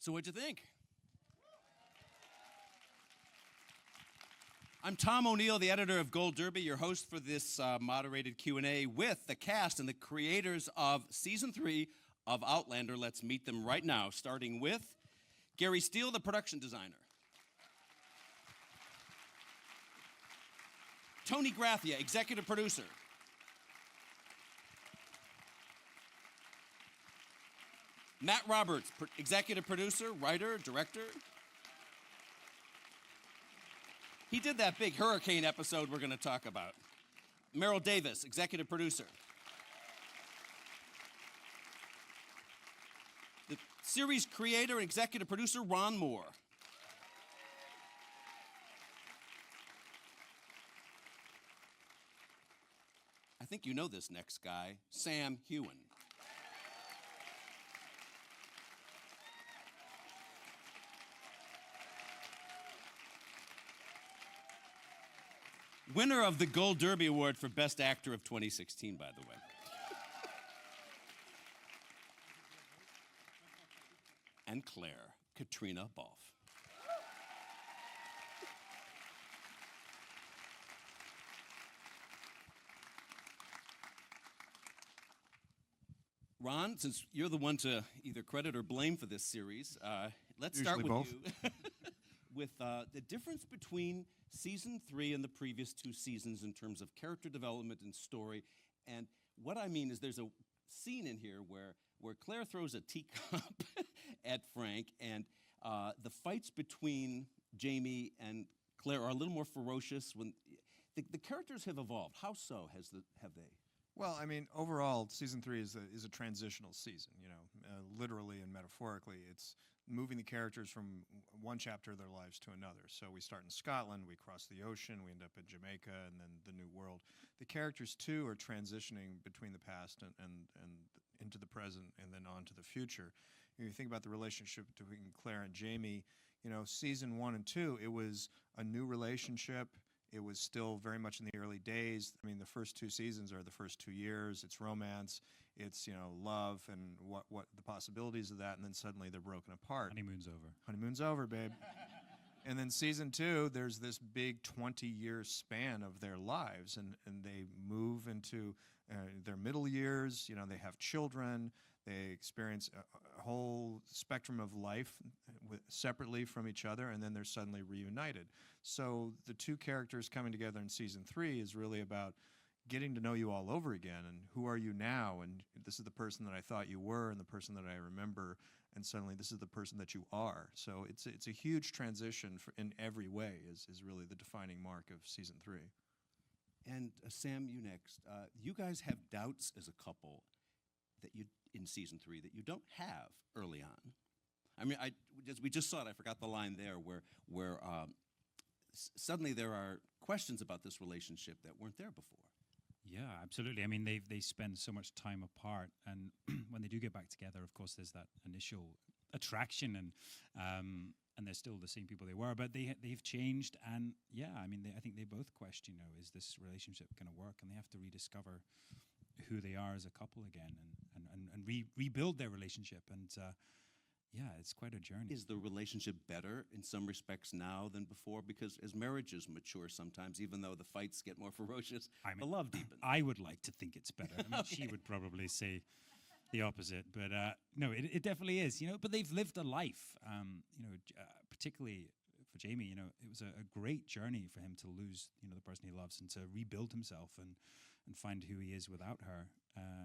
So what'd you think? I'm Tom O'Neill, the editor of Gold Derby, your host for this moderated Q&A with the cast and the creators of Season 3 of Outlander. Let's meet them right now, starting with Gary Steele, the production designer. Tony Grathia, executive producer. Matt Roberts, executive producer, writer, director. He did that big hurricane episode we're going to talk about. Meryl Davis, executive producer. The series creator and executive producer, Ron Moore. I think you know this next guy, Sam Heughan. Winner of the Gold Derby Award for Best Actor of 2016, by the way. And Claire, Katrina Balfe. Ron, since you're the one to either credit or blame for this series, let's start with both. you. With the difference between Season 3 and the previous 2 seasons in terms of character development and story. And what I mean is there's a scene in here where Claire throws a teacup at Frank, and the fights between Jamie and Claire are a little more ferocious. When the characters have evolved. How so have they? Well, I mean, overall, Season 3 is a transitional season, you know, literally and metaphorically. It's moving the characters from one chapter of their lives to another. So we start in Scotland, we cross the ocean, we end up in Jamaica, and then the New World. The characters, too, are transitioning between the past and into the present and then on to the future. You think about the relationship between Claire and Jamie, you know, Season 1 and 2, it was a new relationship. It was still very much in the early days. I mean, the first 2 seasons are the first 2 years. It's romance, it's, you know, love and what the possibilities of that, and then suddenly they're broken apart. Honeymoon's over. Honeymoon's over, babe. And then Season 2, there's this big 20-year span of their lives, and they move into their middle years. You know, they have children. They experience a whole spectrum of life separately from each other, and then they're suddenly reunited. So the 2 characters coming together in Season 3 is really about getting to know you all over again, and who are you now, and this is the person that I thought you were and the person that I remember, and suddenly this is the person that you are. So it's a huge transition in every way is really the defining mark of Season 3. And Sam, you next. You guys have doubts as a couple that you in Season 3 that you don't have early on. I mean, we just saw it. I forgot the line there where suddenly there are questions about this relationship that weren't there before. Yeah, absolutely. I mean, they spend so much time apart, and when they do get back together, of course, there's that initial attraction, and they're still the same people they were, but they've changed, and yeah, I mean, I think they both question, you know, is this relationship going to work, and they have to rediscover who they are as a couple again, and rebuild their relationship, and yeah, it's quite a journey. Is the relationship better in some respects now than before? Because as marriages mature sometimes, even though the fights get more ferocious, the love deepens. I would like to think it's better. I mean, Okay. She would probably say the opposite, but no, it definitely is, you know, but they've lived a life, you know, particularly for Jamie, you know, it was a great journey for him to lose, you know, the person he loves and to rebuild himself and find who he is without her.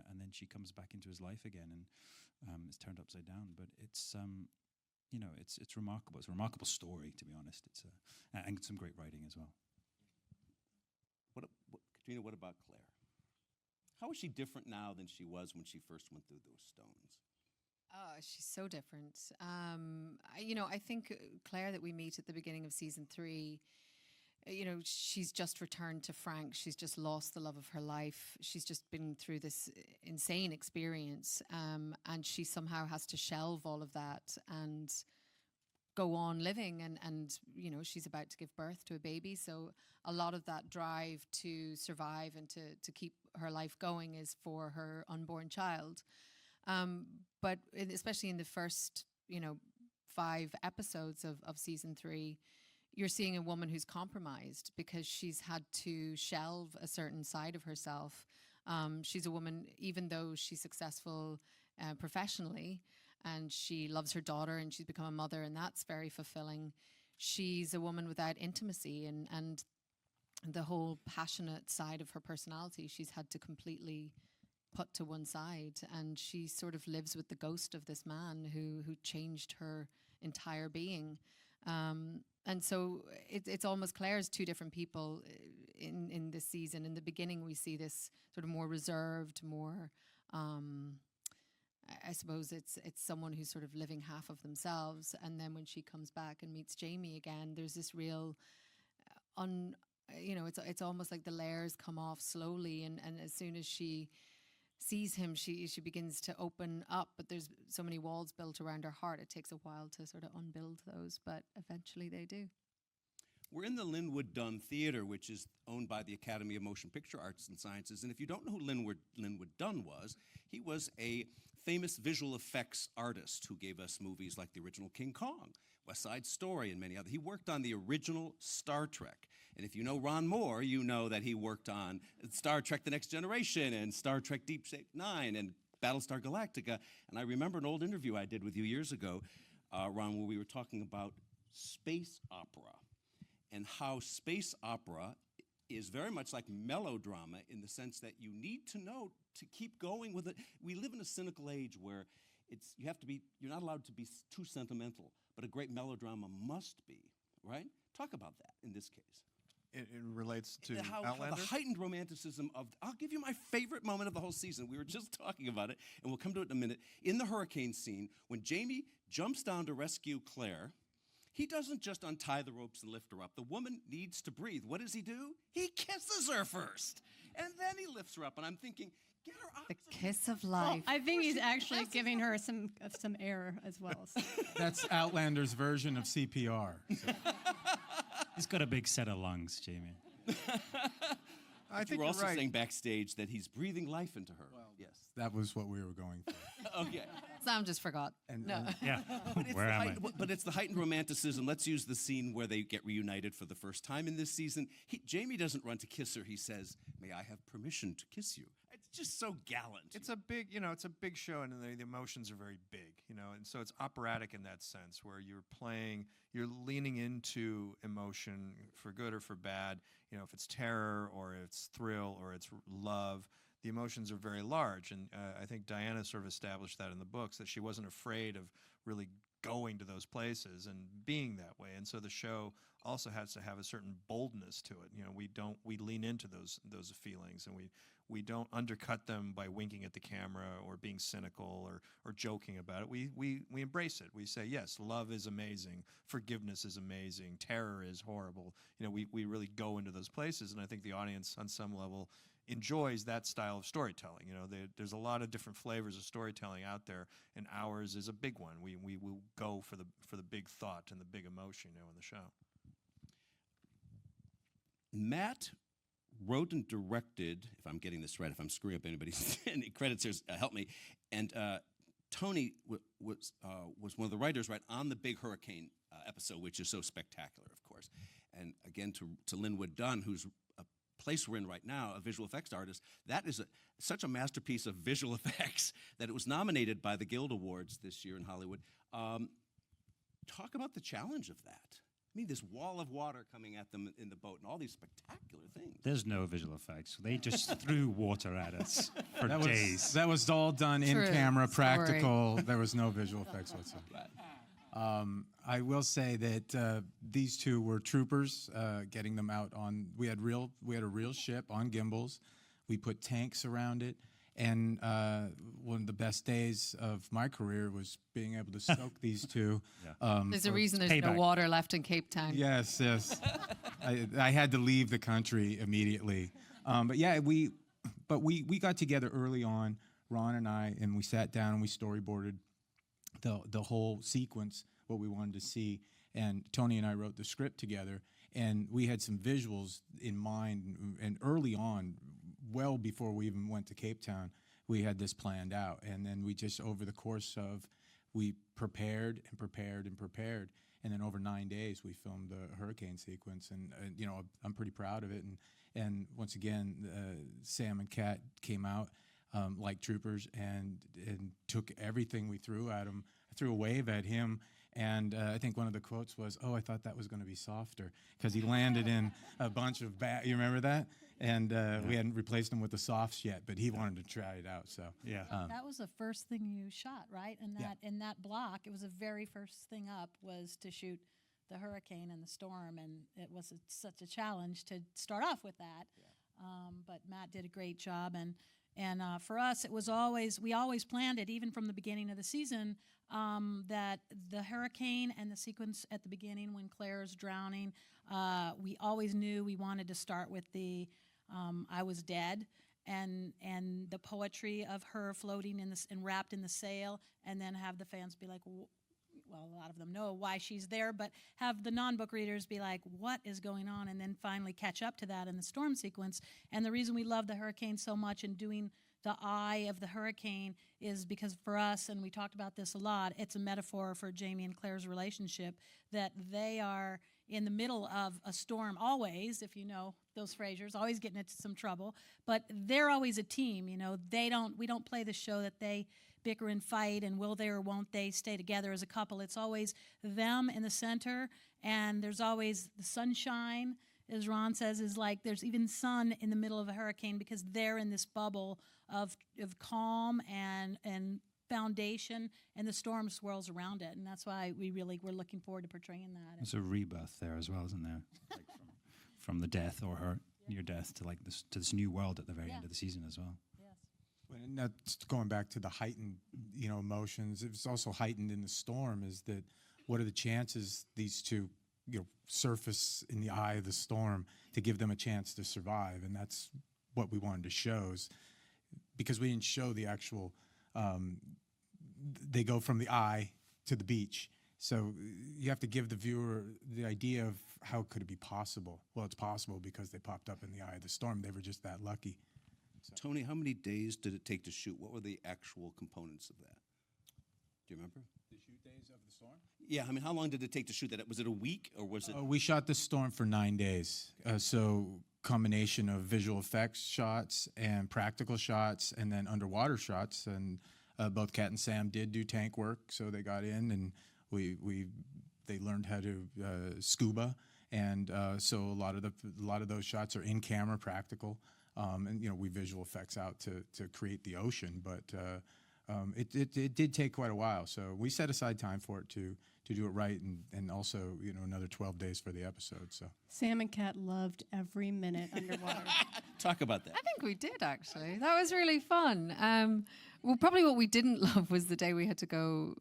And then she comes back into his life again, and it's turned upside down. But it's, you know, it's remarkable. It's a remarkable story, to be honest. It's and some great writing as well. Katrina, what about Claire? How is she different now than she was when she first went through those stones? She's so different. You know, I think Claire that we meet at the beginning of Season 3, you know, she's just returned to Frank. She's just lost the love of her life. She's just been through this insane experience, and she somehow has to shelve all of that and go on living. And you know, she's about to give birth to a baby. So a lot of that drive to survive and to keep her life going is for her unborn child. But especially in the first, you know, 5 episodes of season 3, you're seeing a woman who's compromised because she's had to shelve a certain side of herself. She's a woman, even though she's successful professionally and she loves her daughter and she's become a mother, and that's very fulfilling. She's a woman without intimacy and the whole passionate side of her personality she's had to completely put to one side, and she sort of lives with the ghost of this man who changed her entire being. And so it's almost Claire's 2 different people in this season. In the beginning, we see this sort of more reserved, more, I suppose it's someone who's sort of living half of themselves. And then when she comes back and meets Jamie again, there's this real, it's almost like the layers come off slowly. And as soon as she sees him, she begins to open up, but there's so many walls built around her heart. It takes a while to sort of unbuild those, but eventually they do. We're in the Linwood Dunn Theater, which is owned by the Academy of Motion Picture Arts and Sciences. And if you don't know who Linwood Dunn was, he was a famous visual effects artist who gave us movies like the original King Kong, West Side Story, and many others. He worked on the original Star Trek. And if you know Ron Moore, you know that he worked on Star Trek The Next Generation and Star Trek Deep Space Nine and Battlestar Galactica. And I remember an old interview I did with you years ago, Ron, where we were talking about space opera and how space opera is very much like melodrama in the sense that you need to know to keep going with it. We live in a cynical age where you're not allowed to be too sentimental, but a great melodrama must be, right? Talk about that in this case. It relates to how Outlander? the heightened romanticism of, I'll give you my favorite moment of the whole season. We were just talking about it, and we'll come to it in a minute. In the hurricane scene, when Jamie jumps down to rescue Claire, he doesn't just untie the ropes and lift her up. The woman needs to breathe. What does he do? He kisses her first, and then he lifts her up. And I'm thinking, get her out. The kiss of life. I think he's actually giving her some air as well. So. That's Outlander's version of CPR. So. He's got a big set of lungs, Jamie. I think you were you're also right. saying backstage that he's breathing life into her. Well, yes. That was what we were going for. Okay. Sam just forgot. And Yeah. But it's Where am I? But it's the heightened romanticism. Let's use the scene where they get reunited for the first time in this season. Jamie doesn't run to kiss her. He says, "May I have permission to kiss you?" It's just so gallant. It's a big, it's a big show, and the emotions are very big, and so it's operatic in that sense, where you're leaning into emotion for good or for bad. If it's terror or it's thrill or it's love, the emotions are very large, and I think Diana sort of established that in the books, that she wasn't afraid of really going to those places and being that way, and so the show also has to have a certain boldness to it. We lean into those feelings, and we don't undercut them by winking at the camera or being cynical or joking about it. We embrace it. We say, yes, love is amazing, forgiveness is amazing, terror is horrible. We really go into those places, and I think the audience on some level enjoys that style of storytelling. There's a lot of different flavors of storytelling out there, and ours is a big one. We will go for the big thought and the big emotion, in the show. Matt wrote and directed, if I'm getting this right, if I'm screwing up anybody's any credits here, help me. And Tony was one of the writers, right, on the big hurricane episode, which is so spectacular, of course. And again, to Linwood Dunn, who's a place we're in right now, a visual effects artist, that is such a masterpiece of visual effects that it was nominated by the Guild Awards this year in Hollywood. Talk about the challenge of that. I mean, this wall of water coming at them in the boat and all these spectacular things. There's no visual effects. They just threw water at us for that days. that was all done in True camera, story. practical. There was no visual effects whatsoever. I will say that these two were troopers, getting them out on. We had a real ship on gimbals. We put tanks around it, and one of the best days of my career was being able to soak these two. There's a reason there's no payback. water left in Cape Town. Yes. I had to leave the country immediately. But yeah, we got together early on, Ron and I, and we sat down and we storyboarded the whole sequence, what we wanted to see. And Tony and I wrote the script together, and we had some visuals in mind. And early on, well before we even went to Cape Town, we had this planned out. And then we just, over the course of we prepared and prepared and prepared. And then over 9 days, we filmed the hurricane sequence, and you know, I'm pretty proud of it. And once again, Sam and Kat came out like troopers and took everything we threw at him. I threw a wave at him, and I think one of the quotes was, "Oh, I thought that was going to be softer," because he landed in a bunch of You remember that? And we hadn't replaced him with the softs yet, but he wanted to try it out. So Yeah. That was the first thing you shot, right? And Yeah. that in that block, it was the very first thing up was to shoot the hurricane and the storm, and it was such a challenge to start off with that. But Matt did a great job, and for us, it was we always planned it, even from the beginning of the season, that the hurricane and the sequence at the beginning when Claire's drowning, we always knew we wanted to start with the I was dead, and the poetry of her floating in this and wrapped in the sail, and then have the fans be like, well, a lot of them know why she's there, but have the non-book readers be like, what is going on? And then finally catch up to that in the storm sequence. And the reason we love the hurricane so much and doing the eye of the hurricane is because for us, and we talked about this a lot, it's a metaphor for Jamie and Claire's relationship, that they are in the middle of a storm always, if you know those Frasers, always getting into some trouble, but they're always a team. You know, we don't play the show that they bicker and fight and will they or won't they stay together as a couple. It's always them in the center, and there's always the sunshine, as Ron says, is like there's even sun in the middle of a hurricane because they're in this bubble of calm and foundation, and the storm swirls around it, and that's why we're looking forward to portraying that. There's a rebirth there as well, isn't there? Like from the death or her near death to like this new world at the very end of the season as well. And that's going back to the heightened, you know, emotions. It was also heightened in the storm. Is that what are the chances these two, you know, surface in the eye of the storm to give them a chance to survive? And that's what we wanted to show, is because we didn't show the actual. They go from the eye to the beach, so you have to give the viewer the idea of how could it be possible. Well, it's possible because they popped up in the eye of the storm. They were just that lucky. Tony, how many days did it take to shoot? What were the actual components of that? Do you remember? The shoot days of the storm? Yeah, I mean, how long did it take to shoot that? Was it a week or was it? We shot the storm for 9 days. So combination of visual effects shots and practical shots and then underwater shots. And both Kat and Sam did do tank work, so they got in and they learned how to scuba. And so a lot of those shots are in camera, practical. And you know, we visual effects out to create the ocean, but it did take quite a while. So we set aside time for it to do it right, and also, you know, another 12 days for the episode. So Sam and Kat loved every minute underwater. Talk about that. I think we did, actually. That was really fun. Well, probably what we didn't love was the day we had to go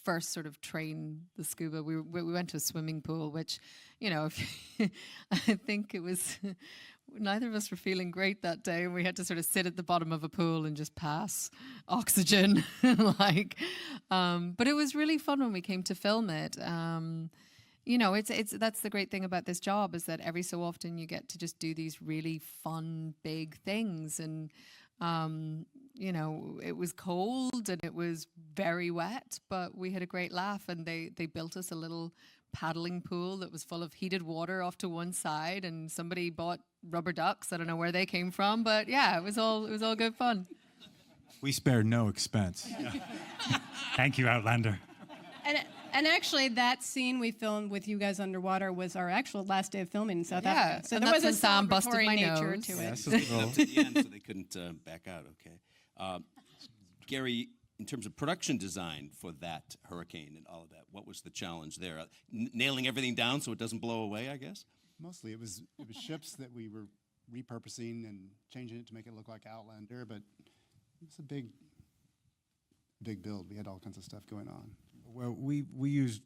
first sort of train the scuba. We went to a swimming pool, which, you know, I think it was... Neither of us were feeling great that day, and we had to sort of sit at the bottom of a pool and just pass oxygen, but it was really fun when we came to film it. You know, that's the great thing about this job, is that every so often you get to just do these really fun, big things, and you know, it was cold and it was very wet, but we had a great laugh, and they built us a little paddling pool that was full of heated water off to one side, and somebody bought rubber ducks. I don't know where they came from, but yeah, it was all good fun. we spared no expense. Thank you, Outlander. And actually, that scene we filmed with you guys underwater was our actual last day of filming in South Yeah, Africa. So and there was that's a when Sam busted celebratory my nature nose. to it. Yes, Up to the end, so they couldn't back out. Okay, Gary, in terms of production design for that hurricane and all of that, what was the challenge there? Nailing everything down so it doesn't blow away, I guess. Mostly, it was ships that we were repurposing and changing it to make it look like Outlander, but it's a big build. We had all kinds of stuff going on. Well, we used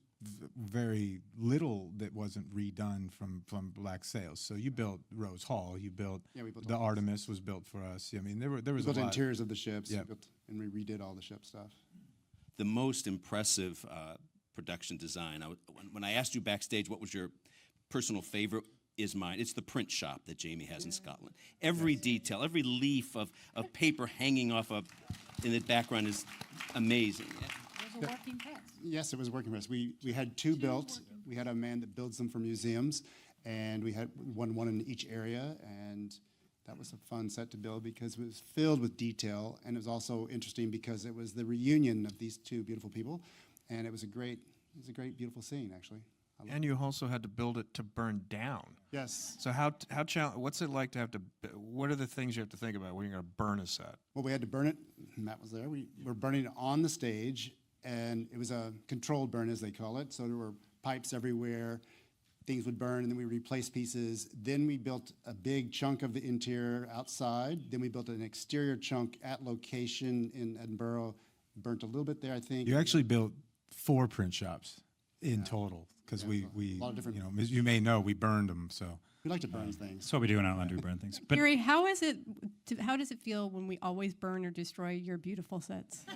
very little that wasn't redone from Black Sails. So you built Rose Hall. You built, We built the all this. Artemis was built for us. I mean, there We was a built lot. interiors of the ships, Yep. and we redid all the ship stuff. The most impressive production design. When I asked you backstage what was your personal favorite, is mine. It's the print shop that Jamie has in Scotland. Every detail, every leaf of paper hanging off in the background is amazing. a working press. Yes, it was a working press. We had two built. We had a man that builds them for museums, and we had one in each area, and that was a fun set to build because it was filled with detail, and it was also interesting because it was the reunion of these two beautiful people, and it was a great, beautiful scene actually. And you also had to build it to burn down. Yes. So what's it like to have to? What are the things you have to think about when you're going to burn a set? Well, we had to burn it. Matt was there. We were burning it on the stage, and it was a controlled burn, as they call it. So there were pipes everywhere. Things would burn, and then we replaced pieces. Then we built a big chunk of the interior outside. Then we built an exterior chunk at location in Edinburgh. Burnt a little bit there, I think. You actually built 4 print shops in total because we a lot of different- as you may know, we burned them. So We like to burn things. That's what we do in Outlander, we burn things. But Gary, how does it feel when we always burn or destroy your beautiful sets?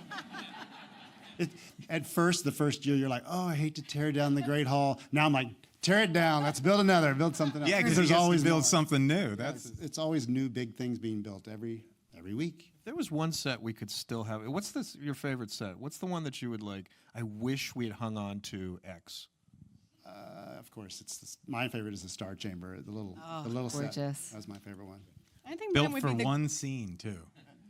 At first, the first year, you're like, oh, I hate to tear down the Great Hall. Now I'm like, tear it down. Let's build another. Build something else. yeah, because there's there's always always build more. something new. Yeah, That's it's always new big things being built every week. If there was one set we could still have. What's your favorite set? What's the one that you would like? I wish we had hung on to X. Of course, my favorite is the Star Chamber, the little set. gorgeous. That was my favorite one. I think built mine would for be the, one scene too.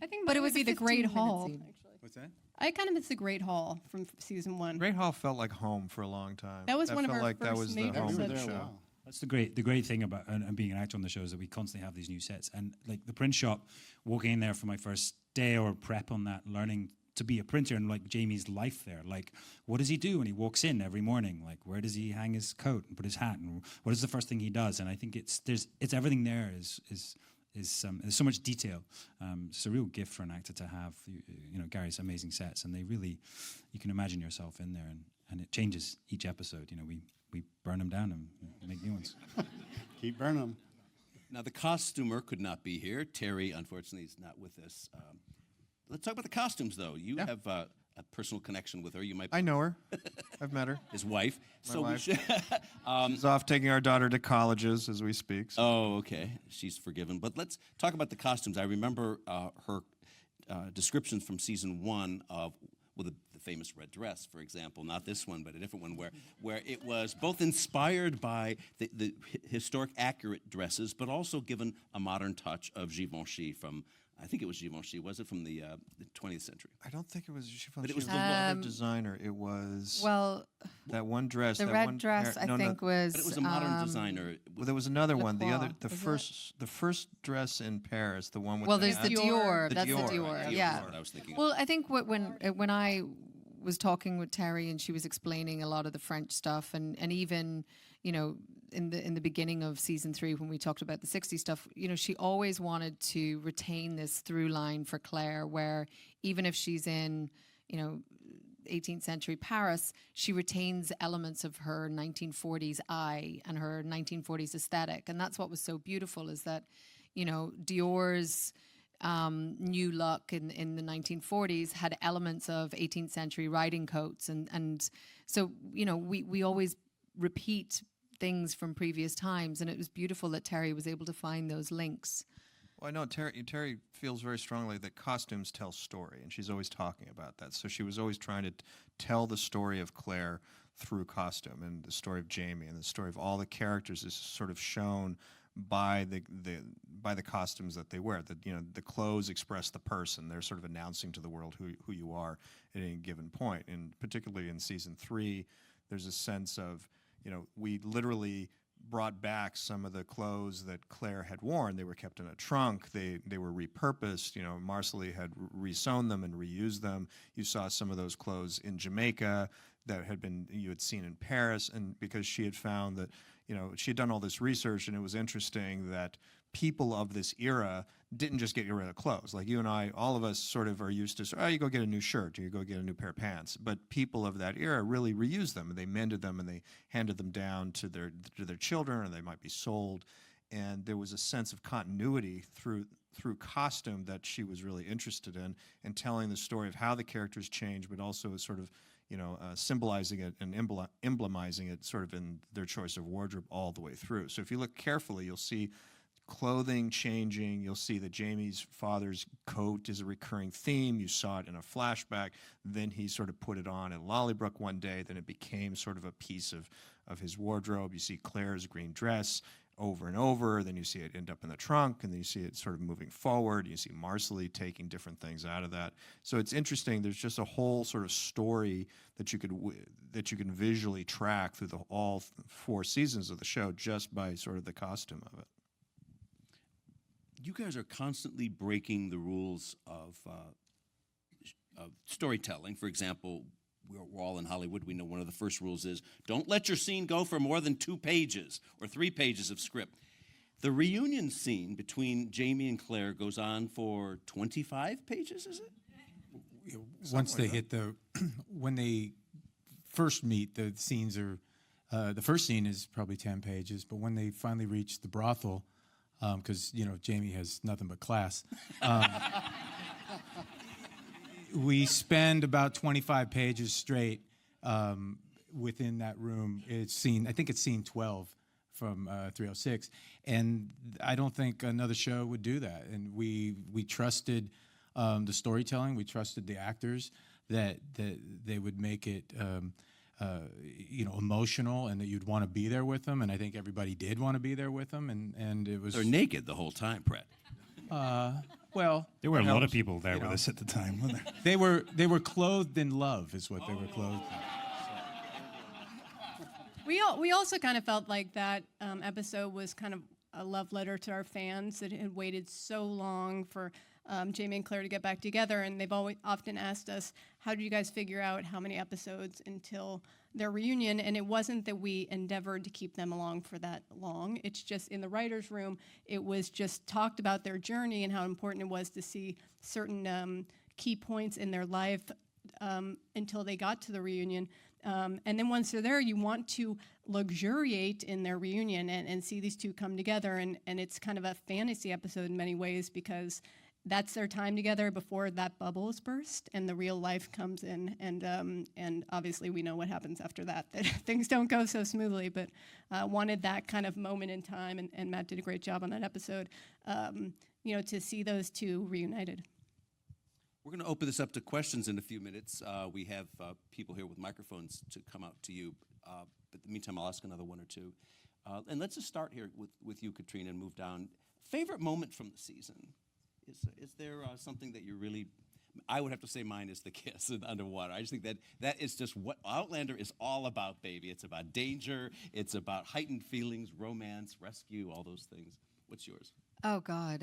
I think But mine it would was be a the Great 15-minute Hall. scene. What's that? I kind of miss the Great Hall from season 1. Great Hall felt like home for a long time. That was one of felt our like that first was the major Yeah, we home were of the there a show. while. that's the great thing about and being an actor on the show is that we constantly have these new sets. And like the print shop, walking in there for my first day or prep on that, learning to be a printer and like Jamie's life there. Like, what does he do when he walks in every morning? Like, where does he hang his coat and put his hat? And what is the first thing he does? And I think it's everything there is there's so much detail. It's a real gift for an actor to have. You know, Gary's amazing sets, and they really, you can imagine yourself in there, and it changes each episode. You know, we burn them down and make new ones. Keep burning them. Now, the costumer could not be here. Terry, unfortunately, is not with us. Let's talk about the costumes, though. You have a personal connection with her. You might be I know her. I've met her. his wife. My wife. We should, She's off taking our daughter to colleges as we speak. So. oh, okay. She's forgiven. But let's talk about the costumes. I remember her descriptions from season 1 of the famous red dress, for example. Not this one, but a different one, where it was both inspired by the historic accurate dresses, but also given a modern touch of Givenchy from, I think it was Givenchy, was it from the 20th century? I don't think it was Givenchy. But It it was was the other designer. It was Well, that one dress. the that red one dress, pair- I no, think, no. was. But it was a modern designer. Well, there was another one. The Lacroix, the first dress in Paris, the one with Well, the there's the hat. Dior. The That's Dior, the Dior. right, Yeah. That's what I was thinking. Well, I think when I was talking with Terry and she was explaining a lot of the French stuff and even, you know, in the beginning of season 3 when we talked about the 60s stuff, you know, she always wanted to retain this through line for Claire where even if she's in, you know, 18th century Paris, she retains elements of her 1940s eye and her 1940s aesthetic. And that's what was so beautiful is that, you know, Dior's new look in the 1940s had elements of 18th century riding coats. And so, you know, we always repeat things from previous times. And it was beautiful that Terry was able to find those links. Well, I know Terry feels very strongly that costumes tell story, and she's always talking about that. So she was always trying to tell the story of Claire through costume, and the story of Jamie, and the story of all the characters is sort of shown by the costumes that they wear. That, you know, the clothes express the person. They're sort of announcing to the world who you are at any given point. And particularly in season 3, there's a sense of, you know, we literally brought back some of the clothes that Claire had worn. They were kept in a trunk. They were repurposed. You know, Marcelly had resewn them and reused them. You saw some of those clothes in Jamaica that you had seen in Paris, and because she had found that, you know, she had done all this research, and it was interesting that people of this era didn't just get rid of clothes. Like you and I, all of us sort of are used to, you go get a new shirt, or you go get a new pair of pants. But people of that era really reused them, and they mended them, and they handed them down to their children, or they might be sold. And there was a sense of continuity through costume that she was really interested in, and telling the story of how the characters change, but also sort of, you know, symbolizing it and emblemizing it sort of in their choice of wardrobe all the way through. So if you look carefully, you'll see clothing changing. You'll see that Jamie's father's coat is a recurring theme. You saw it in a flashback. Then he sort of put it on in Lollybrook one day. Then it became sort of a piece of his wardrobe. You see Claire's green dress over and over. Then you see it end up in the trunk, and then you see it sort of moving forward. You see Marcelly taking different things out of that. So it's interesting. There's just a whole sort of story that you can visually track through all 4 seasons of the show just by sort of the costume of it. You guys are constantly breaking the rules of storytelling. For example, we're all in Hollywood. We know one of the first rules is don't let your scene go for more than 2 pages or 3 pages of script. The reunion scene between Jamie and Claire goes on for 25 pages, is it? Once they hit when they first meet, the scenes are, the first scene is probably 10 pages, but when they finally reach the brothel, because, Jamie has nothing but class, we spend about 25 pages straight within that room. I think it's scene 12 from 306, and I don't think another show would do that. And we trusted the storytelling, we trusted the actors that they would make it emotional, and that you'd want to be there with them. And I think everybody did want to be there with them, and it was. They're naked the whole time, Brett. Well, There were a lot helps, of people there with us at the time, weren't there? They were clothed in love, is what they were clothed in. We also kind of felt like that episode was kind of a love letter to our fans that had waited so long for Jamie and Claire to get back together, and they've often asked us, how do you guys figure out how many episodes until their reunion? And it wasn't that we endeavored to keep them along for that long. It's just in the writer's room, it was just talked about their journey and how important it was to see certain key points in their life until they got to the reunion. And then once they're there, you want to luxuriate in their reunion and see these two come together. And it's kind of a fantasy episode in many ways, because that's their time together before that bubble is burst and the real life comes in. And obviously we know what happens after that things don't go so smoothly, but wanted that kind of moment in time. And Matt did a great job on that episode, to see those two reunited. We're going to open this up to questions in a few minutes. We have people here with microphones to come out to you. But in the meantime, I'll ask another one or two. And let's just start here with you, Katrina, and move down. Favorite moment from the season? Is there something that you really... I would have to say mine is the kiss in underwater. I just think that is just what Outlander is all about, baby. It's about danger. It's about heightened feelings, romance, rescue, all those things. What's yours? Oh, God.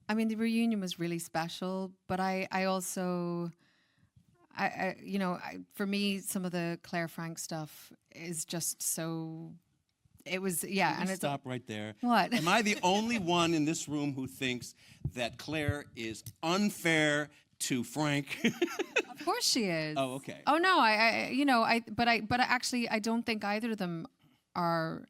The reunion was really special, but I also, for me, some of the Claire Frank stuff is just so, it was, yeah. Can and we it's stop right there. What? Am I the only one in this room who thinks that Claire is unfair to Frank? Of course she is. Oh, okay. Oh no, but actually I don't think either of them are.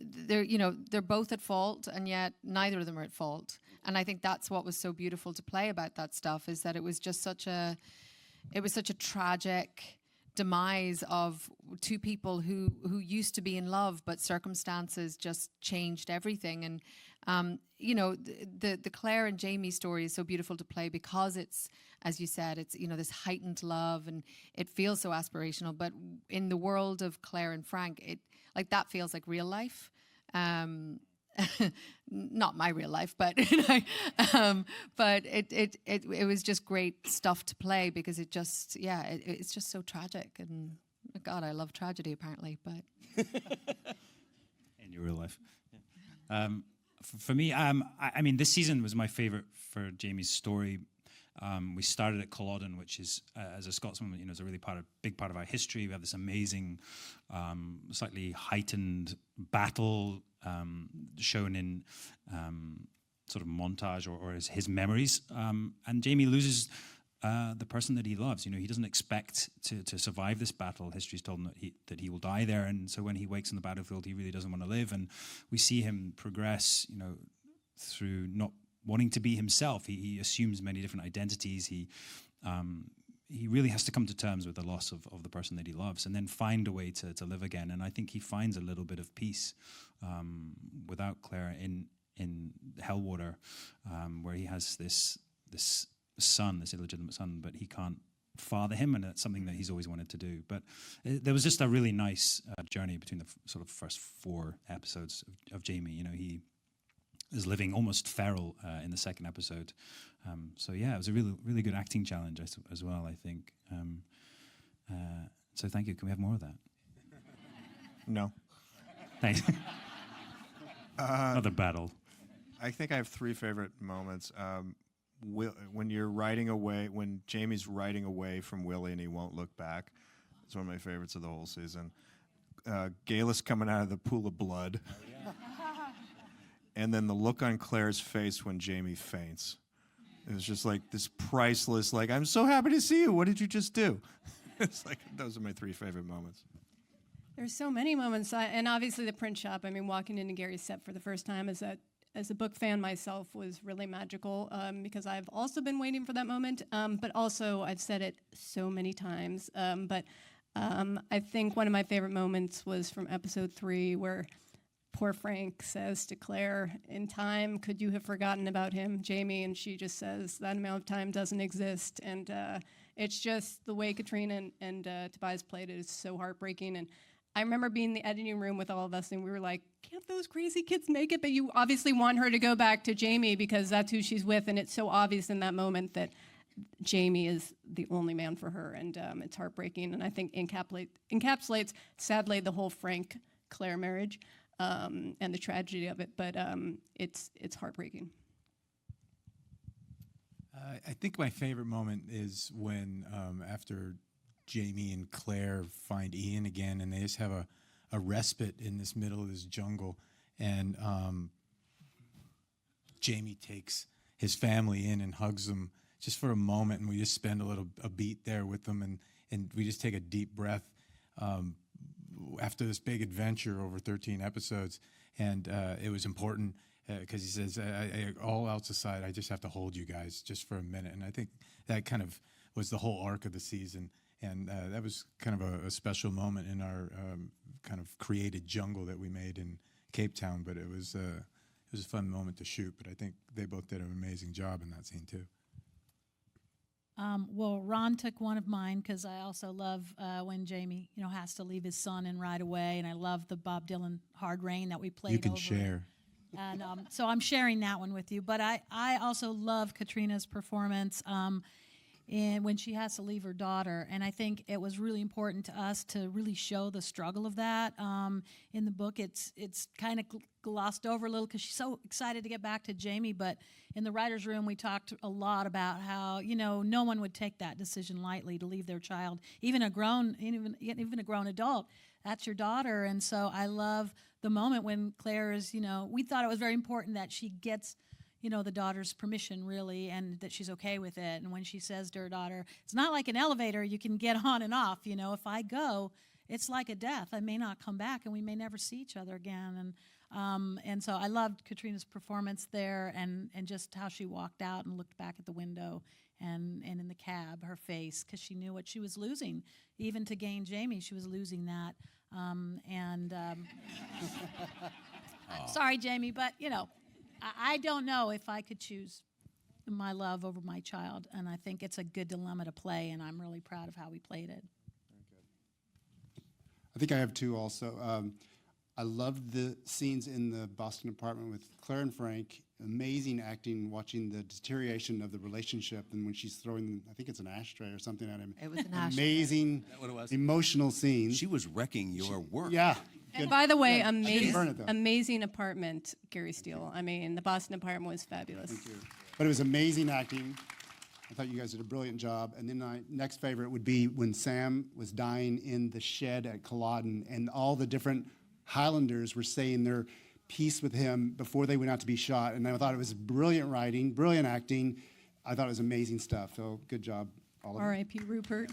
They're both at fault, and yet neither of them are at fault. And I think that's what was so beautiful to play about that stuff, is that it was just such a tragic demise of two people who used to be in love, but circumstances just changed everything. And the Claire and Jamie story is so beautiful to play because it's, as you said, it's this heightened love, and it feels so aspirational. But in the world of Claire and Frank, that feels like real life. Not my real life, but but it was just great stuff to play, because it's just so tragic. And God, I love tragedy apparently, but In your real life. Yeah. For me, this season was my favorite for Jamie's story. We started at Culloden, which is, as a Scotsman, is a really big part of our history. We have this amazing, slightly heightened battle shown in sort of montage or his memories. And Jamie loses the person that he loves. He doesn't expect to survive this battle. History's told him that he will die there. And so when he wakes on the battlefield, he really doesn't want to live. And we see him progress, through not wanting to be himself. He assumes many different identities. He he really has to come to terms with the loss of the person that he loves, and then find a way to live again. And I think he finds a little bit of peace without Claire in Hellwater, where he has this son, this illegitimate son, but he can't father him, and that's something that he's always wanted to do. But there was just a really nice journey between the sort of first 4 episodes of Jamie. You know, he is living almost feral in the second episode. So yeah, it was a really good acting challenge as well, I think. So thank you. Can we have more of that? No. Thanks. Another battle. I think I have 3 favorite moments. When you're riding away, when Jamie's riding away from Willie and he won't look back. It's one of my favorites of the whole season. Galus coming out of the pool of blood. And then the look on Claire's face when Jamie faints. It was just like this priceless, like, I'm so happy to see you. What did you just do? It's like, those are my 3 favorite moments. There's so many moments, and obviously the print shop. I mean, walking into Gary's set for the first time as a book fan myself was really magical, because I've also been waiting for that moment. But also, I've said it so many times. But I think one of my favorite moments was from episode 3, where poor Frank says to Claire, "In time, could you have forgotten about him, Jamie?" And she just says, "That amount of time doesn't exist." And it's just the way Katrina and Tobias played it is so heartbreaking. And I remember being in the editing room with all of us, and we were like, can't those crazy kids make it? But you obviously want her to go back to Jamie because that's who she's with, and it's so obvious in that moment that Jamie is the only man for her, and it's heartbreaking, and I think encapsulates, sadly, the whole Frank-Claire marriage and the tragedy of it, but it's heartbreaking. I think my favorite moment is when after Jamie and Claire find Ian again, and they just have a respite in this middle of this jungle, and Jamie takes his family in and hugs them just for a moment, and we just spend a beat there with them, and we just take a deep breath after this big adventure over 13 episodes, and it was important because he says, all else aside, I just have to hold you guys just for a minute, and I think that kind of was the whole arc of the season. And that was kind of a special moment in our kind of created jungle that we made in Cape Town. But it was a fun moment to shoot. But I think they both did an amazing job in that scene too. Well, Ron took one of mine because I also love when Jamie, has to leave his son and ride away, and I love the Bob Dylan "Hard Rain" that we played. You can over. share. And so I'm sharing that one with you. But I also love Katrina's performance. And when she has to leave her daughter, and I think it was really important to us to really show the struggle of that. In the book, it's kind of glossed over a little because she's so excited to get back to Jamie. But in the writers' room, we talked a lot about how no one would take that decision lightly to leave their child, even a grown adult. That's your daughter, and so I love the moment when Claire is. We thought it was very important that she gets the daughter's permission, really, and that she's okay with it. And when she says to her daughter, it's not like an elevator you can get on and off. If I go, it's like a death. I may not come back, and we may never see each other again. And so I loved Katrina's performance there, and just how she walked out and looked back at the window and in the cab, her face, because she knew what she was losing. Even to gain Jamie, she was losing that. Sorry, Jamie, but, I don't know if I could choose my love over my child, and I think it's a good dilemma to play, and I'm really proud of how we played it. I think I have 2 also. I loved the scenes in the Boston apartment with Claire and Frank. Amazing acting, watching the deterioration of the relationship, and when she's throwing, I think it's an ashtray or something at him. It was an ashtray. Amazing, Is that what it was? emotional scenes. She was wrecking your work. Yeah. And by the way, She didn't burn it, though. amazing apartment, Gary Steele. I mean, the Boston apartment was fabulous. Thank you. But it was amazing acting. I thought you guys did a brilliant job. And then my next favorite would be when Sam was dying in the shed at Culloden, and all the different Highlanders were saying their piece with him before they went out to be shot. And I thought it was brilliant writing, brilliant acting. I thought it was amazing stuff. So good job, all of you. R.I.P. Rupert.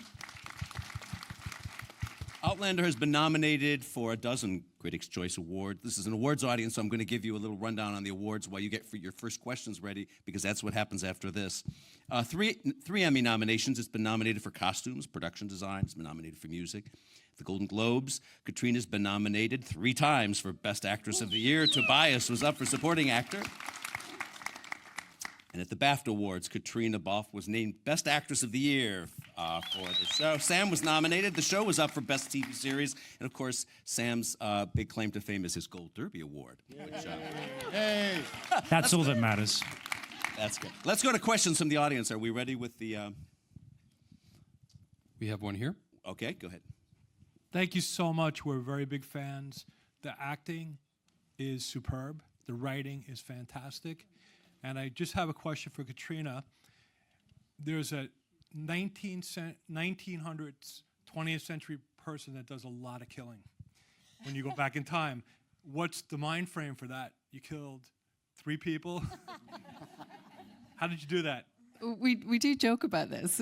Outlander has been nominated for a dozen Critics' Choice Awards. This is an awards audience, so I'm going to give you a little rundown on the awards while you get your first questions ready, because that's what happens after this. Three Emmy nominations. It's been nominated for costumes, production design. It's been nominated for music. The Golden Globes, Katrina's been nominated 3 times for Best Actress of the Year. Tobias was up for Supporting Actor. And at the BAFTA Awards, Katrina Balfe was named Best Actress of the Year for the show. Sam was nominated. The show was up for Best TV Series. And, of course, Sam's big claim to fame is his Gold Derby Award. Which, That's all that matters. that's good. Let's go to questions from the audience. Are we ready with the... We have one here. Okay, go ahead. Thank you so much. We're very big fans. The acting is superb. The writing is fantastic. And I just have a question for Katrina. There's a 1900s, 20th century person that does a lot of killing. When you go back in time, what's the mind frame for that? You killed 3 people? How did you do that? We do joke about this.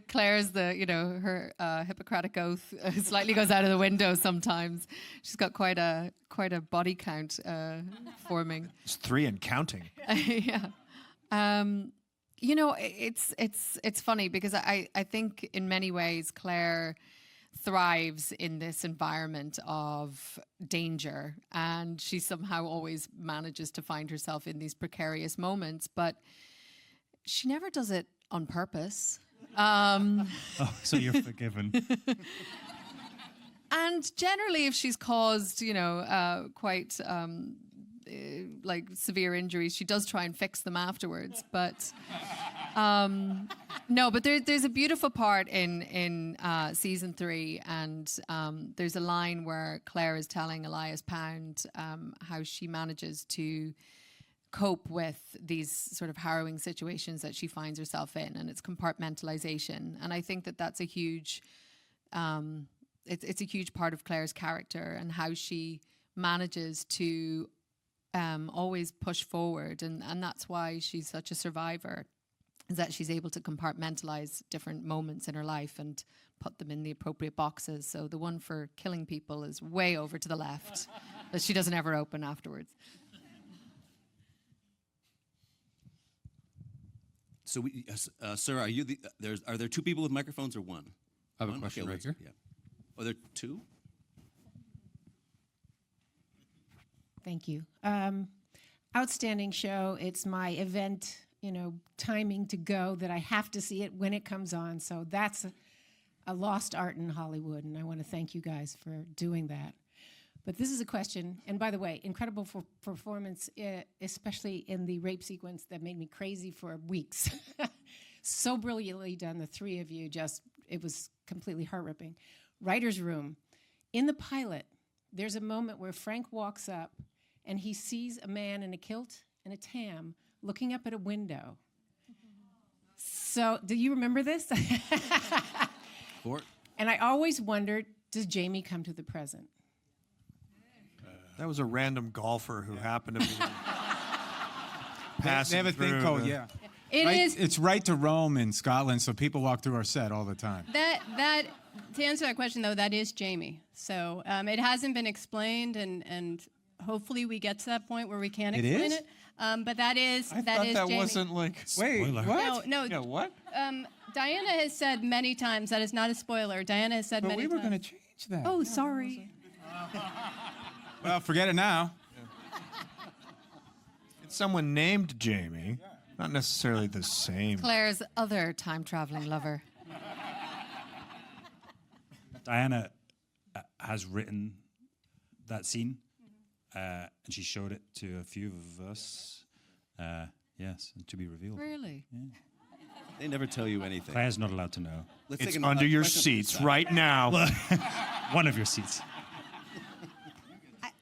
Claire's her Hippocratic oath slightly goes out of the window sometimes. She's got quite a body count forming. It's 3 and counting. Yeah. It's funny because I think in many ways Claire thrives in this environment of danger, and she somehow always manages to find herself in these precarious moments, but she never does it on purpose. Oh, so you're forgiven. And generally, if she's caused, quite severe injuries, she does try and fix them afterwards. But no, but there's a beautiful part in season 3, and there's a line where Claire is telling Elias Pound how she manages to cope with these sort of harrowing situations that she finds herself in, and it's compartmentalization. And I think that that's a huge, it's a huge part of Claire's character and how she manages to always push forward, and that's why she's such a survivor, is that she's able to compartmentalize different moments in her life and put them in the appropriate boxes. So the one for killing people is way over to the left, that she doesn't ever open afterwards. So, sir, are there 2 people with microphones or 1? I have a One? question Okay, right here. Yeah. Are there 2? Thank you. Outstanding show. It's my event, timing to go that I have to see it when it comes on. So that's a lost art in Hollywood, and I want to thank you guys for doing that. But this is a question, and by the way, incredible performance, especially in the rape sequence that made me crazy for weeks. So brilliantly done, the 3 of you, it was completely heart-ripping. Writer's room. In the pilot, there's a moment where Frank walks up and he sees a man in a kilt and a tam looking up at a window. So, do you remember this? And I always wondered, does Jamie come to the present? That was a random golfer who happened to be passing They have a thing through called, the- yeah. It Right- is It's right to Rome in Scotland, so people walk through our set all the time. that to answer that question though, that is Jamie. So it hasn't been explained, and hopefully we get to that point where we can It explain is? it. But that is I that thought is that Jamie. wasn't like. Wait, Spoiler. what? No, Yeah, what? Diana has said many times that is not a spoiler. Diana has said But many we were times. going to change that. Oh, sorry. Well, forget it now. It's someone named Jamie, not necessarily the same. Claire's other time-traveling lover. Diana has written that scene, and she showed it to a few of us. Yes, and to be revealed. Really? They never tell you anything. Claire's not allowed to know. Let's It's take under your question from the seats side. right now. One of your seats.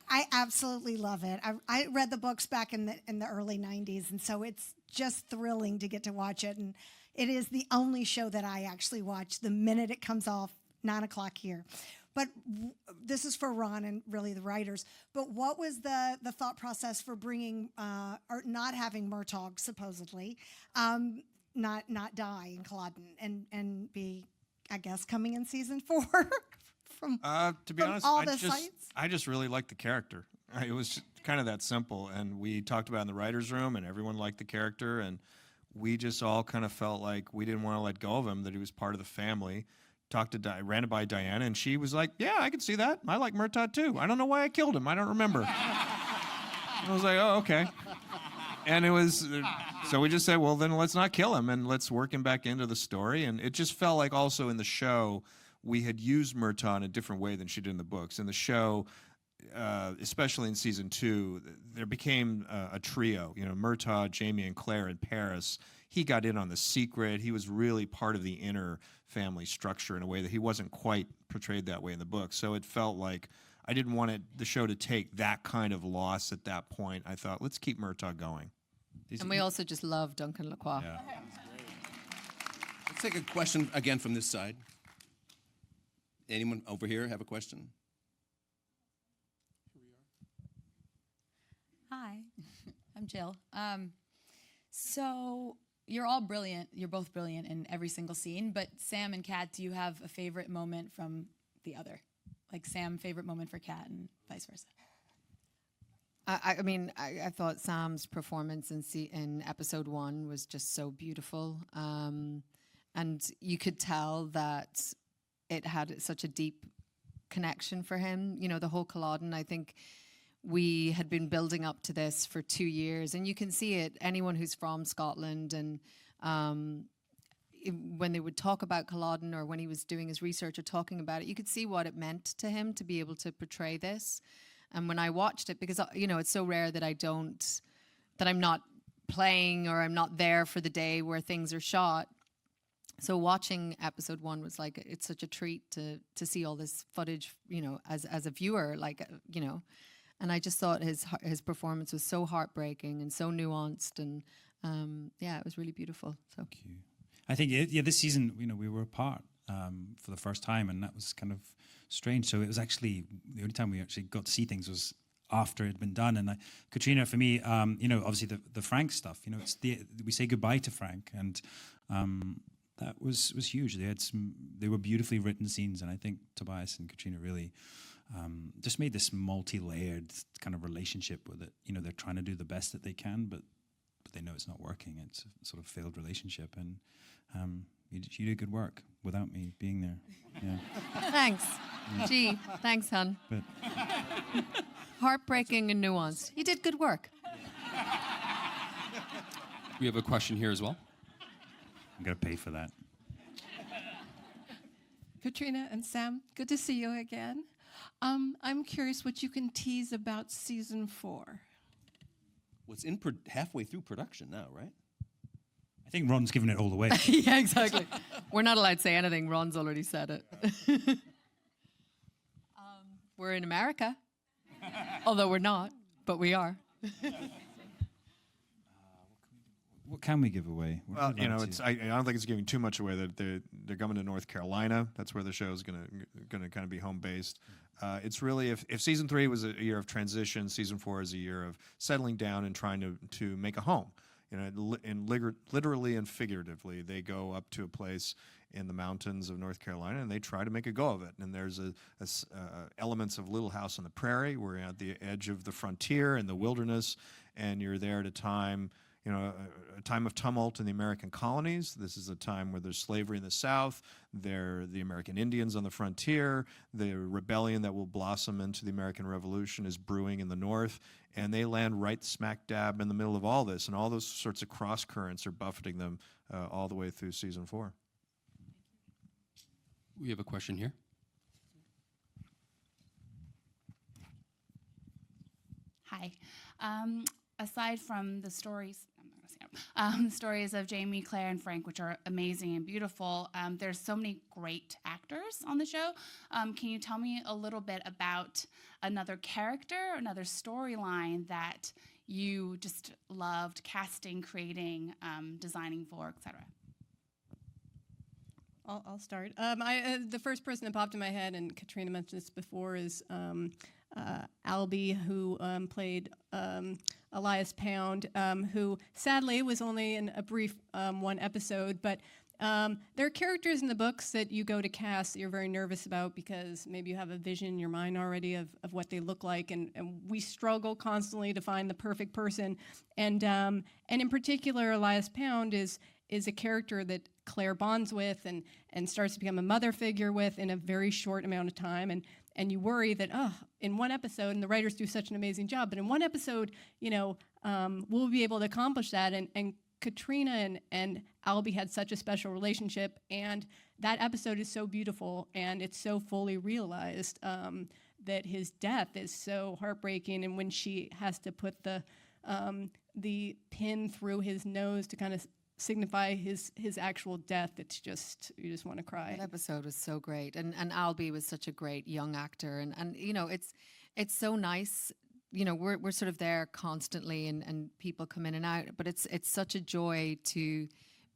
I absolutely love it. I read the books back in the early 90s, and so it's just thrilling to get to watch it. And it is the only show that I actually watch the minute it comes off, 9 o'clock here. But this is for Ron and really the writers. But what was the thought process for bringing or not having Murtaugh supposedly not die in Culloden and be, I guess, coming in season 4 from? To be From honest, all the sites? I just really liked the character. It was kind of that simple, and we talked about it in the writers' room, and everyone liked the character, and we just all kind of felt like we didn't want to let go of him, that he was part of the family. Ran it by Diana, and she was like, "Yeah, I can see that. I like Murtaugh too. I don't know why I killed him. I don't remember." And I was like, "Oh, okay." And it was, so we just said, well, then let's not kill him and let's work him back into the story. And it just felt like also in the show, we had used Murtaugh in a different way than she did in the books. In the show, especially in season 2, there became a trio, you know, Murtaugh, Jamie, and Claire in Paris. He got in on the secret. He was really part of the inner family structure in a way that he wasn't quite portrayed that way in the book. So it felt like I didn't want the show to take that kind of loss at that point. I thought, let's keep Murtaugh going. And we also just love Duncan Lacroix. Yeah. Let's take a question again from this side. Anyone over here have a question? Hi, I'm Jill. So you're all brilliant. You're both brilliant in every single scene. But Sam and Kat, do you have a favorite moment from the other? Like Sam, favorite moment for Kat, and vice versa. I mean, I thought Sam's performance in episode 1 was just so beautiful. And you could tell that it had such a deep connection for him. You know, the whole Culloden, I think we had been building up to this for 2 years. And you can see it, anyone who's from Scotland and when they would talk about Culloden or when he was doing his research or talking about it, you could see what it meant to him to be able to portray this. And when I watched it, because, you know, it's so rare that I'm not playing or I'm not there for the day where things are shot. So watching episode 1 was like, it's such a treat to see all this footage, you know, as a viewer, like, you know. And I just thought his performance was so heartbreaking and so nuanced. And yeah, it was really beautiful. So. Thank you. I think, yeah, this season, you know, we were apart for the first time, and that was kind of strange. So it was actually, the only time we actually got to see things was after it had been done. And Katrina, for me, you know, obviously the Frank stuff, you know, we say goodbye to Frank, and that was huge. They were beautifully written scenes, and I think Tobias and Katrina really just made this multi-layered kind of relationship with it. You know, they're trying to do the best that they can, but they know it's not working. It's a sort of failed relationship, and you did good work without me being there. Yeah. Thanks. Gee, thanks, hon. But Heartbreaking and nuanced. You did good work. We have a question here as well. I'm going to pay for that. Katrina and Sam, good to see you again. I'm curious what you can tease about season 4. Well, it's halfway through production now, right? I think Ron's given it all away. Yeah, exactly. We're not allowed to say anything. Ron's already said it. We're in America. Although we're not, but we are. What can we give away? What Well, are we you know, allowed to? I don't think it's giving too much away. That they're coming to North Carolina. That's where the show is gonna kind of be home based. It's really, if season 3 was a year of transition, season 4 is a year of settling down and trying to make a home. You know, literally and figuratively, they go up to a place in the mountains of North Carolina and they try to make a go of it. And there's elements of Little House on the Prairie. We're at the edge of the frontier and the wilderness, and you're there at a time, you know, a time of tumult in the American colonies. This is a time where there's slavery in the South. There are the American Indians on the frontier. The rebellion that will blossom into the American Revolution is brewing in the North. And they land right smack dab in the middle of all this. And all those sorts of cross currents are buffeting them all the way through season 4. We have a question here. Hi. Aside from the stories, the stories of Jamie, Claire, and Frank, which are amazing and beautiful, there's so many great actors on the show. Can you tell me a little bit about another character, another storyline that you just loved casting, creating, designing for, etc.? I'll start. The first person that popped in my head, and Katrina mentioned this before, is Albie, who played Elias Pound, who sadly was only in a brief one episode, but there are characters in the books that you go to cast that you're very nervous about because maybe you have a vision in your mind already of what they look like, and we struggle constantly to find the perfect person. And in particular, Elias Pound is a character that Claire bonds with and starts to become a mother figure with in a very short amount of time. And you worry that, in one episode, and the writers do such an amazing job, but in one episode, we'll be able to accomplish that. And Katrina and Albie had such a special relationship, and that episode is so beautiful, and it's so fully realized that his death is so heartbreaking. And when she has to put the pin through his nose to kind of signify his actual death, it's just, you just want to cry. That episode was so great, and Albie was such a great young actor, and it's so nice. We're sort of there constantly, and people come in and out, but it's such a joy to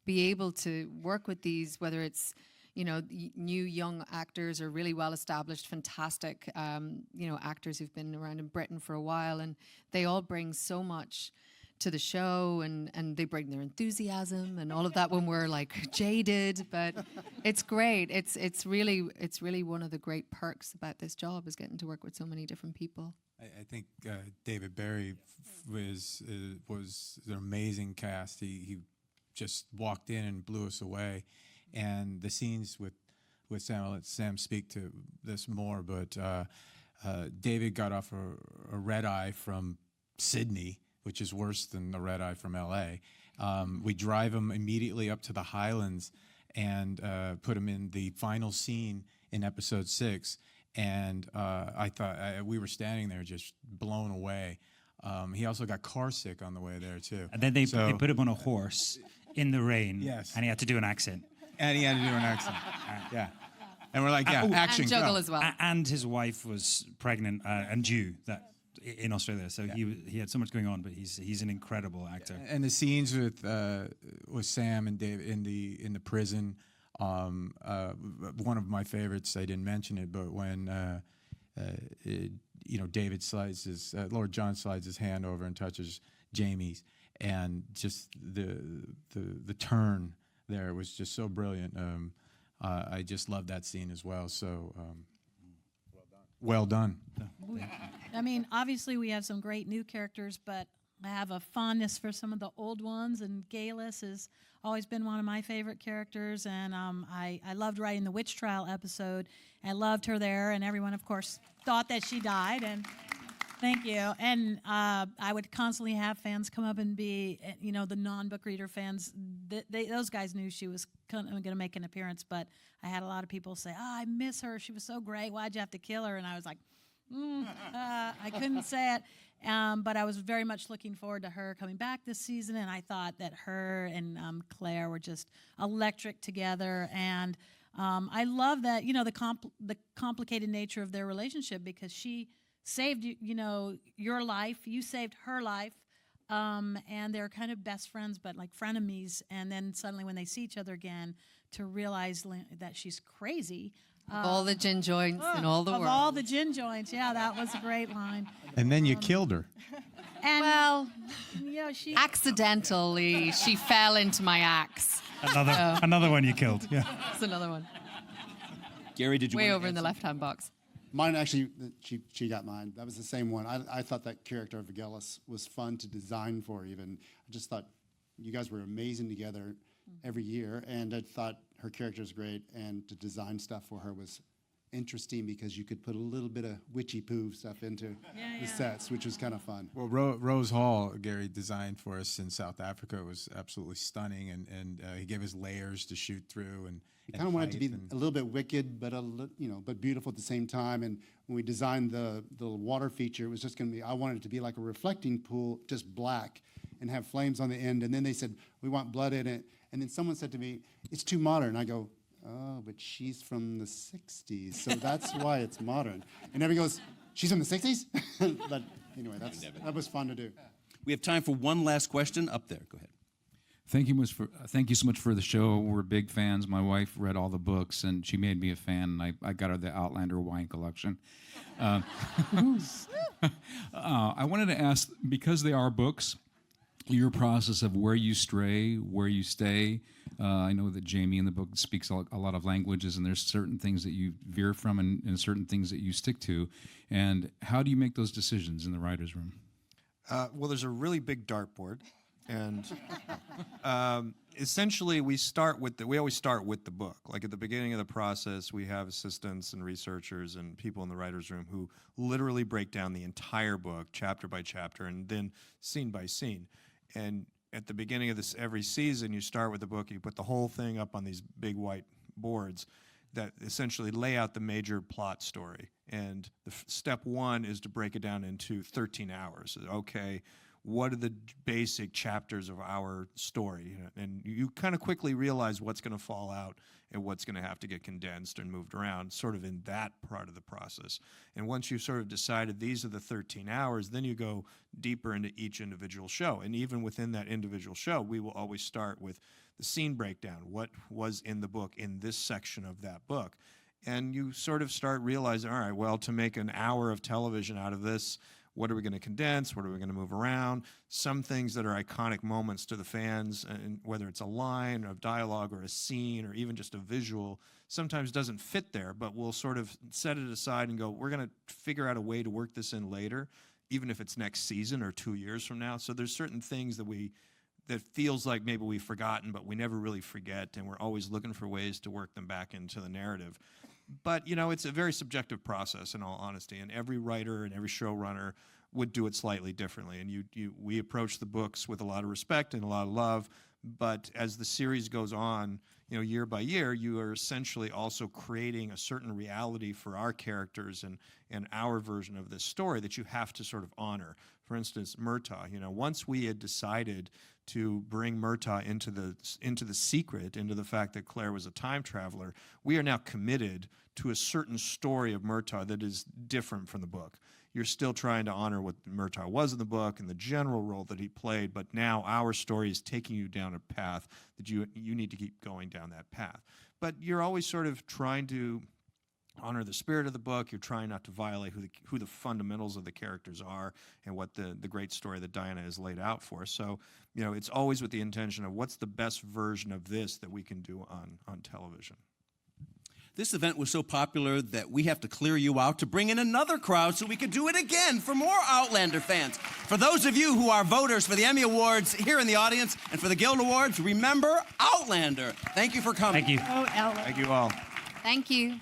be able to work with these, whether it's new young actors or really well established, fantastic actors who've been around in Britain for a while, and they all bring so much to the show, and they bring their enthusiasm and all of that when we're like jaded, but it's great. It's really one of the great perks about this job is getting to work with so many different people. I think David Barry was an amazing cast. He just walked in and blew us away, and the scenes with Sam, I'll let Sam speak to this more, but David got off a red eye from Sydney, which is worse than the red eye from L.A. We drive him immediately up to the Highlands and put him in the final scene in episode 6. And I thought we were standing there just blown away. He also got car sick on the way there too. And then they put him on a horse in the rain. Yes. And he had to do an accent. And he had to do an accent. Yeah. And we're like, action, and juggle go. as well. And his wife was pregnant and due in Australia, so he had so much going on. But he's an incredible actor. And the scenes with Sam and Dave in the prison. One of my favorites, I didn't mention it, but when David slides Lord John slides his hand over and touches Jamie's, and just the turn there was just so brilliant. I just love that scene as well. So well done. I mean, obviously we have some great new characters, but I have a fondness for some of the old ones, and Galis has always been one of my favorite characters, and I loved writing the witch trial episode. I loved her there, and everyone, of course, thought that she died, and thank you. And I would constantly have fans come up and be, the non-book reader fans, those guys knew she was going to make an appearance, but I had a lot of people say, I miss her, she was so great, why'd you have to kill her? And I was like, I couldn't say it. But I was very much looking forward to her coming back this season, and I thought that her and Claire were just electric together. And I love that, the complicated nature of their relationship, because she saved your life, you saved her life, and they're kind of best friends, but like frenemies. And then suddenly when they see each other again, to realize that she's crazy. Of all the gin joints in all the world. Of all the gin joints, yeah, that was a great line. And then you killed her. And she accidentally she fell into my axe. Another one you killed. Yeah, that's another one. Gary, did you way over in the left-hand box? Mine actually, she got mine. That was the same one. I thought that character of Vigelis was fun to design for. Even I just thought you guys were amazing together every year, and I thought her character was great, and to design stuff for her was interesting because you could put a little bit of witchy poo stuff into the sets, which was kind of fun. Well, Rose Hall, Gary designed for us in South Africa, was absolutely stunning, and he gave us layers to shoot through, and he kind of wanted to be a little bit wicked, but but beautiful at the same time. And when we designed the water feature, it was just going to be, I wanted it to be like a reflecting pool, just black, and have flames on the end. And then they said, we want blood in it. And then someone said to me, it's too modern. I go, oh, but she's from the 60s, so that's why it's modern. And everybody goes, she's from the 60s? But anyway, that was fun to do. We have time for one last question. Up there, go ahead. Thank you so much for the show. We're big fans. My wife read all the books, and she made me a fan, and I got her the Outlander wine collection. I wanted to ask, because they are books, your process of where you stray, where you stay. I know that Jamie in the book speaks a lot of languages, and there's certain things that you veer from and certain things that you stick to. And how do you make those decisions in the writer's room? Well, there's a really big dartboard, and essentially we always start with the book. Like at the beginning of the process, we have assistants and researchers and people in the writer's room who literally break down the entire book, chapter by chapter, and then scene by scene. And at the beginning of every season, you start with the book, you put the whole thing up on these big white boards that essentially lay out the major plot story. And step one is to break it down into 13 hours. Okay, what are the basic chapters of our story? And you kind of quickly realize what's going to fall out and what's going to have to get condensed and moved around, sort of in that part of the process. And once you've sort of decided these are the 13 hours, then you go deeper into each individual show. And even within that individual show, we will always start with the scene breakdown. What was in the book in this section of that book? And you sort of start realizing, all right, well, to make an hour of television out of this, what are we going to condense? What are we going to move around? Some things that are iconic moments to the fans, and whether it's a line of dialogue or a scene or even just a visual, sometimes doesn't fit there, but we'll sort of set it aside and go, we're going to figure out a way to work this in later, even if it's next season or 2 years from now. So there's certain things that feels like maybe we've forgotten, but we never really forget, and we're always looking for ways to work them back into the narrative. But, it's a very subjective process, in all honesty, and every writer and every showrunner would do it slightly differently. And we approach the books with a lot of respect and a lot of love, but as the series goes on, year by year, you are essentially also creating a certain reality for our characters and our version of this story that you have to sort of honor. For instance, Murtaugh, once we had decided to bring Murtaugh into the secret, into the fact that Claire was a time traveler, we are now committed to a certain story of Murtaugh that is different from the book. You're still trying to honor what Murtaugh was in the book and the general role that he played, but now our story is taking you down a path that you need to keep going down that path. But you're always sort of trying to honor the spirit of the book. You're trying not to violate who the fundamentals of the characters are and what the great story that Diana has laid out for us. So, it's always with the intention of what's the best version of this that we can do on television. This event was so popular that we have to clear you out to bring in another crowd so we could do it again for more Outlander fans. For those of you who are voters for the Emmy Awards here in the audience and for the Guild Awards, remember Outlander. Thank you for coming. Thank you. Oh, Ellen. Thank you all. Thank you.